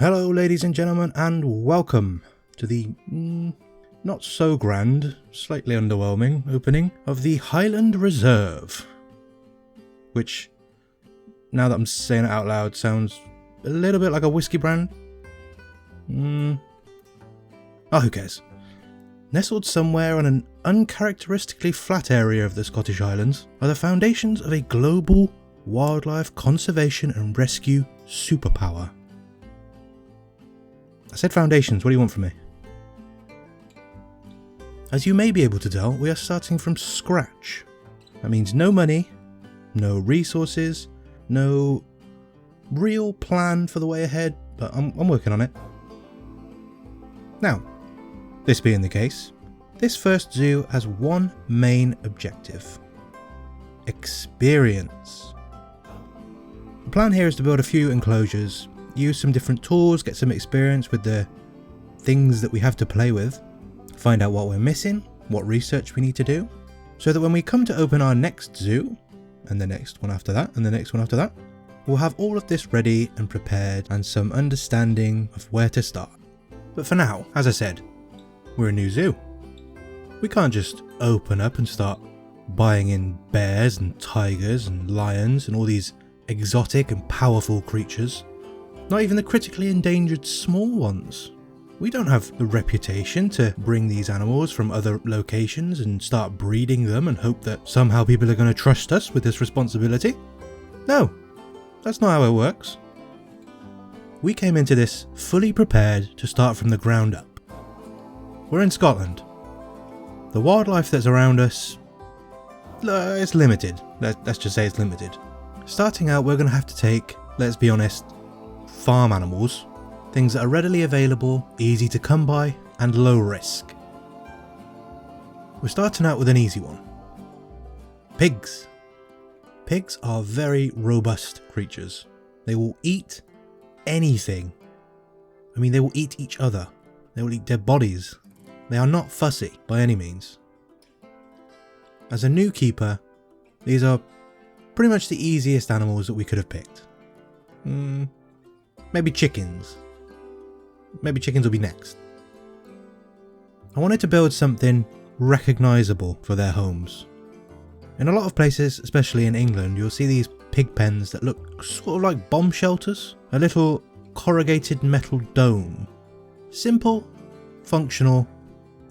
Hello ladies and gentlemen, and welcome to the not so grand, slightly underwhelming opening of the Highland Reserve. Which, now that I'm saying it out loud, sounds a little bit like a whiskey brand. Oh, who cares? Nestled somewhere on an uncharacteristically flat area of the Scottish Highlands are the foundations of a global wildlife conservation and rescue superpower. I said foundations, what do you want from me? As you may be able to tell, we are starting from scratch. That means no money, no resources, no real plan for the way ahead, but I'm working on it. Now, this being the case, this first zoo has one main objective: experience. The plan here is to build a few enclosures, use some different tools, get some experience with the things that we have to play with, find out what we're missing, what research we need to do, so that when we come to open our next zoo, and the next one after that, and the next one after that, we'll have all of this ready and prepared and some understanding of where to start. But for now, as I said, we're a new zoo. We can't just open up and start buying in bears and tigers and lions and all these exotic and powerful creatures. Not even the critically endangered small ones. We don't have the reputation to bring these animals from other locations and start breeding them and hope that somehow people are going to trust us with this responsibility. No, that's not how it works. We came into this fully prepared to start from the ground up. We're in Scotland. The wildlife that's around us, it's limited. Let's just say it's limited. Starting out, we're going to have to take, let's be honest, farm animals, things that are readily available, easy to come by, and low risk. We're starting out with an easy one. Pigs. Pigs are very robust creatures. They will eat anything. I mean, they will eat each other. They will eat dead bodies. They are not fussy by any means. As a new keeper, these are pretty much the easiest animals that we could have picked. Maybe chickens. Maybe chickens will be next. I wanted to build something recognisable for their homes. In a lot of places, especially in England, you'll see these pig pens that look sort of like bomb shelters. A little corrugated metal dome. Simple, functional,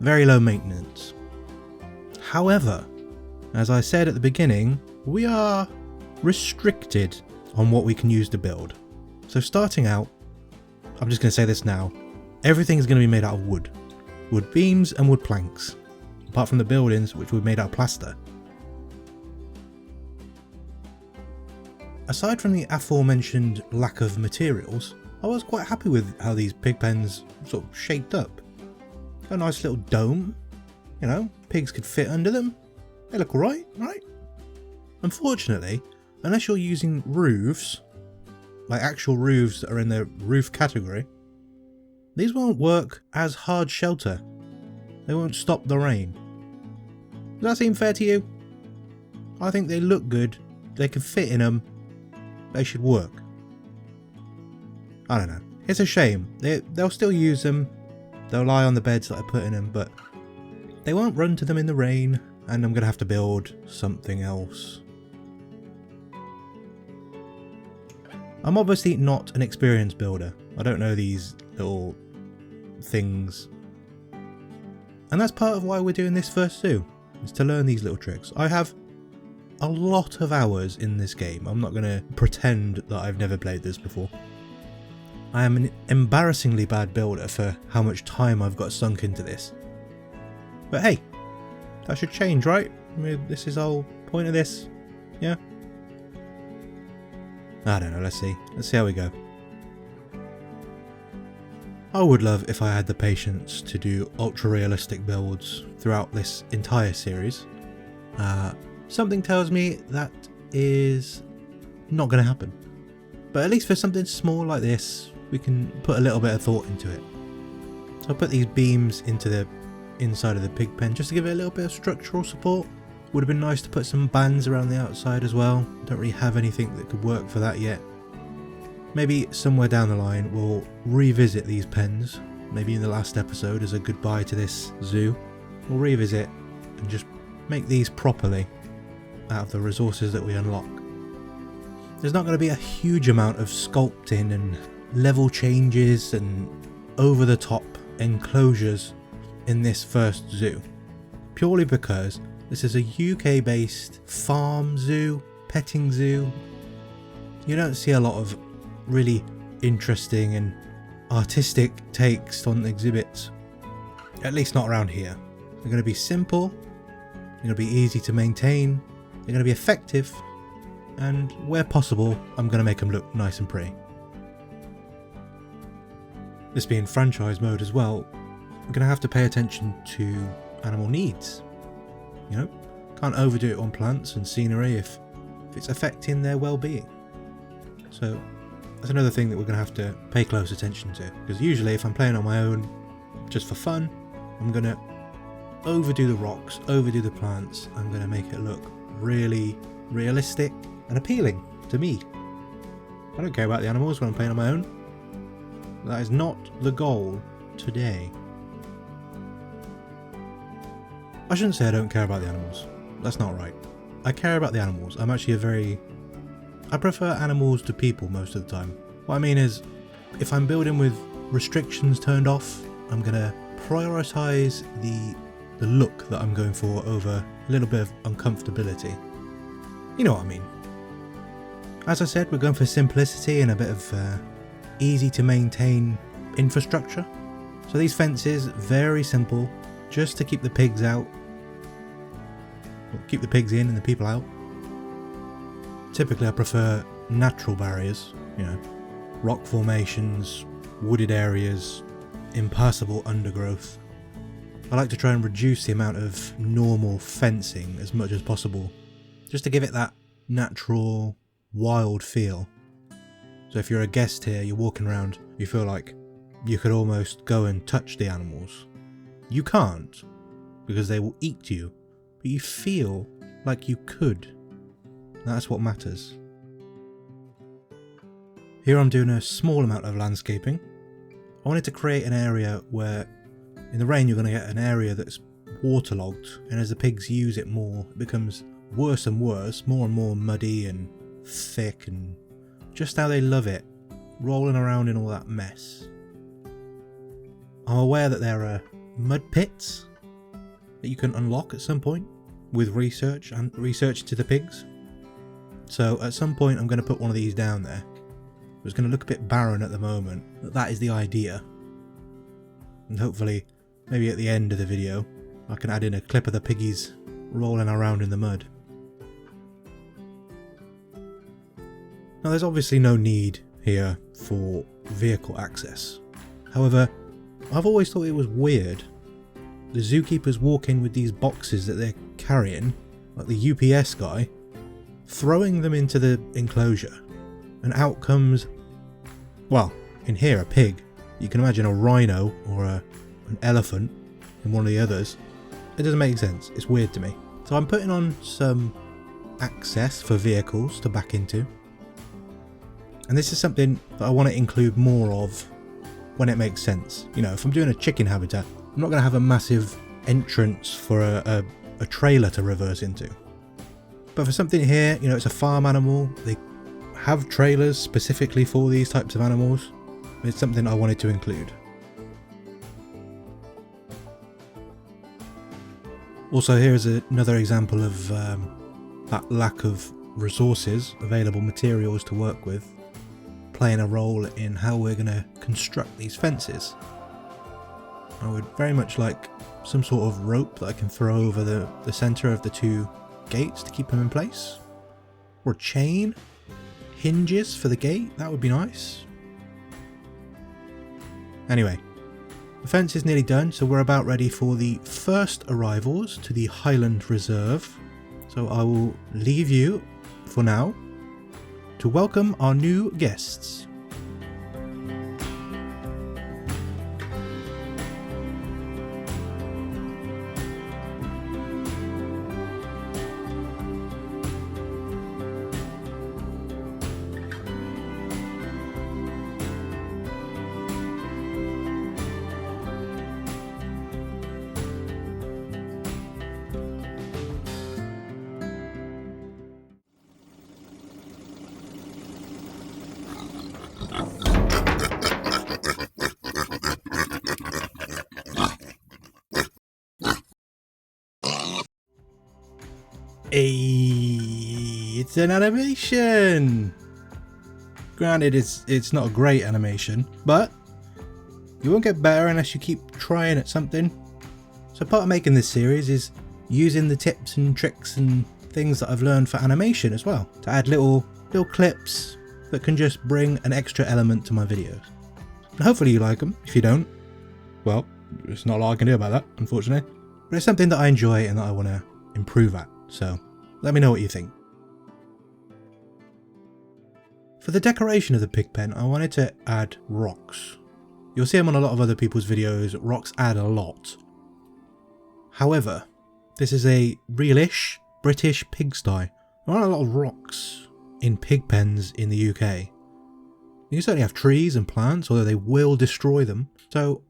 very low maintenance. However, as I said at the beginning, we are restricted on what we can use to build. So starting out, I'm just going to say this now, everything is going to be made out of wood. Wood beams and wood planks, apart from the buildings which were made out of plaster. Aside from the aforementioned lack of materials, I was quite happy with how these pig pens sort of shaped up. A nice little dome, you know, pigs could fit under them. They look alright, right? Unfortunately, unless you're using roofs, like actual roofs that are in the roof category, these won't work as hard shelter. They won't stop the rain. Does that seem fair to you? I think they look good, they can fit in them, they should work. I don't know, it's a shame. They'll still use them, they'll lie on the beds that I put in them, but they won't run to them in the rain, and I'm going to have to build something else. I'm obviously not an experienced builder. I don't know these little things. And that's part of why we're doing this first zoo, is to learn these little tricks. I have a lot of hours in this game. I'm not going to pretend that I've never played this before. I am an embarrassingly bad builder for how much time I've got sunk into this. But hey, that should change, right? I mean, this is the whole point of this, yeah? I don't know, let's see how we go. I would love if I had the patience to do ultra realistic builds throughout this entire series. Something tells me that is not going to happen. But at least for something small like this, we can put a little bit of thought into it. So I put these beams into the inside of the pig pen just to give it a little bit of structural support. Would have been nice to put some bands around the outside as well. Don't really have anything that could work for that yet. Maybe somewhere down the line we'll revisit these pens. Maybe in the last episode as a goodbye to this zoo. We'll revisit and just make these properly out of the resources that we unlock. There's not going to be a huge amount of sculpting and level changes and over-the-top enclosures in this first zoo. Purely because this is a UK-based farm zoo, petting zoo. You don't see a lot of really interesting and artistic takes on exhibits, at least not around here. They're going to be simple, they're going to be easy to maintain, they're going to be effective, and where possible I'm going to make them look nice and pretty. This being franchise mode as well, we're going to have to pay attention to animal needs. You know, can't overdo it on plants and scenery if it's affecting their well-being. So that's another thing that we're going to have to pay close attention to, because usually if I'm playing on my own just for fun, I'm going to overdo the rocks, overdo the plants. I'm going to make it look really realistic and appealing to me. I don't care about the animals when I'm playing on my own. That is not the goal today. I shouldn't say I don't care about the animals. That's not right. I care about the animals. I prefer animals to people most of the time. What I mean is, if I'm building with restrictions turned off, I'm going to prioritise the look that I'm going for over a little bit of uncomfortability. You know what I mean. As I said, we're going for simplicity and a bit of easy to maintain infrastructure. So these fences, very simple, just to keep the pigs out. Keep the pigs in and the people out. Typically I prefer natural barriers, you know, rock formations, wooded areas, impassable undergrowth. I like to try and reduce the amount of normal fencing as much as possible, just to give it that natural, wild feel. So if you're a guest here, you're walking around, you feel like you could almost go and touch the animals. You can't, because they will eat you, but you feel like you could. That's what matters. Here I'm doing a small amount of landscaping. I wanted to create an area where in the rain you're going to get an area that's waterlogged, and as the pigs use it more, it becomes worse and worse, more and more muddy and thick, and just how they love it, rolling around in all that mess. I'm aware that there are mud pits that you can unlock at some point with research and research to the pigs. So at some point I'm going to put one of these down there. It's going to look a bit barren at the moment, but that is the idea. And hopefully, maybe at the end of the video, I can add in a clip of the piggies rolling around in the mud. Now there's obviously no need here for vehicle access. However, I've always thought it was weird. The zookeepers walk in with these boxes that they're carrying, like the UPS guy, throwing them into the enclosure, and out comes, well, in here a pig. You can imagine a rhino or an elephant in one of the others. It doesn't make sense, it's weird to me. So I'm putting on some access for vehicles to back into. And this is something that I want to include more of when it makes sense. You know, if I'm doing a chicken habitat, I'm not going to have a massive entrance for a trailer to reverse into. But for something here, you know, it's a farm animal. They have trailers specifically for these types of animals. It's something I wanted to include. Also, here is another example of that lack of resources, available materials to work with, playing a role in how we're going to construct these fences. I would very much like some sort of rope that I can throw over the centre of the two gates to keep them in place. Or chain, hinges for the gate, that would be nice. Anyway, the fence is nearly done, so we're about ready for the first arrivals to the Highland Reserve. So I will leave you, for now, to welcome our new guests. It's an animation! Granted, it's not a great animation, but you won't get better unless you keep trying at something. So part of making this series is using the tips and tricks and things that I've learned for animation as well, to add little clips that can just bring an extra element to my videos. And hopefully you like them. If you don't, well, there's not a lot I can do about that, unfortunately. But it's something that I enjoy and that I want to improve at, so let me know what you think. For the decoration of the pig pen, I wanted to add rocks. You'll see them on a lot of other people's videos, rocks add a lot. However, this is a realish British pigsty. There aren't a lot of rocks in pig pens in the UK. You certainly have trees and plants, although they will destroy them. So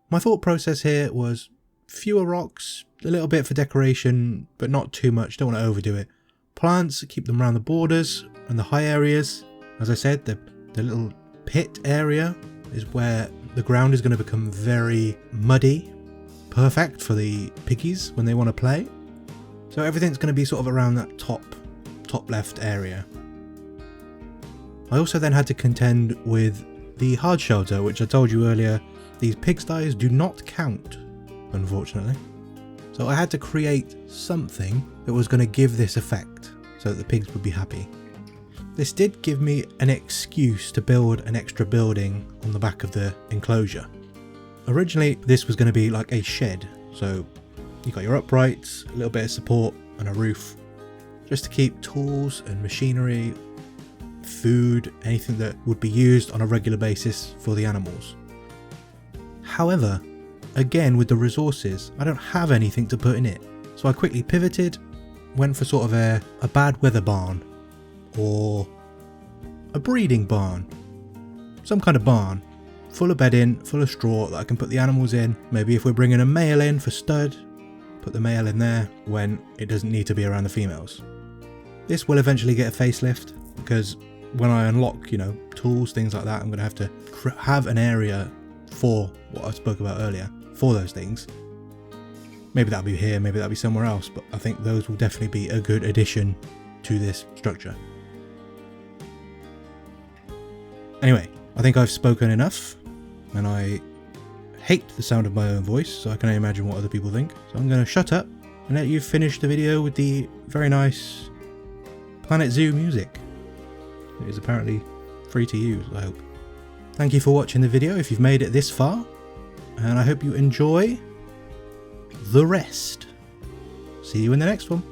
my thought process here was fewer rocks, a little bit for decoration, but not too much, don't want to overdo it. Plants, keep them around the borders and the high areas. As I said, the little pit area is where the ground is going to become very muddy. Perfect for the piggies when they want to play. So everything's going to be sort of around that top left area. I also then had to contend with the hard shelter, which I told you earlier, these pigsties do not count, unfortunately. So I had to create something that was going to give this effect so that the pigs would be happy. This did give me an excuse to build an extra building on the back of the enclosure. Originally, this was going to be like a shed, so you got your uprights, a little bit of support and a roof, just to keep tools and machinery, food, anything that would be used on a regular basis for the animals. However, again with the resources, I don't have anything to put in it, so I quickly pivoted, went for sort of a bad weather barn, or a breeding barn, some kind of barn, full of bedding, full of straw that I can put the animals in. Maybe if we're bringing a male in for stud, put the male in there when it doesn't need to be around the females. This will eventually get a facelift, because when I unlock, tools, things like that, I'm going to have to have an area for what I spoke about earlier, for those things. Maybe that'll be here, maybe that'll be somewhere else, but I think those will definitely be a good addition to this structure. Anyway, I think I've spoken enough, and I hate the sound of my own voice, so I can only imagine what other people think. So I'm going to shut up and let you finish the video with the very nice Planet Zoo music. It is apparently free to use, I hope. Thank you for watching the video if you've made it this far, and I hope you enjoy the rest. See you in the next one.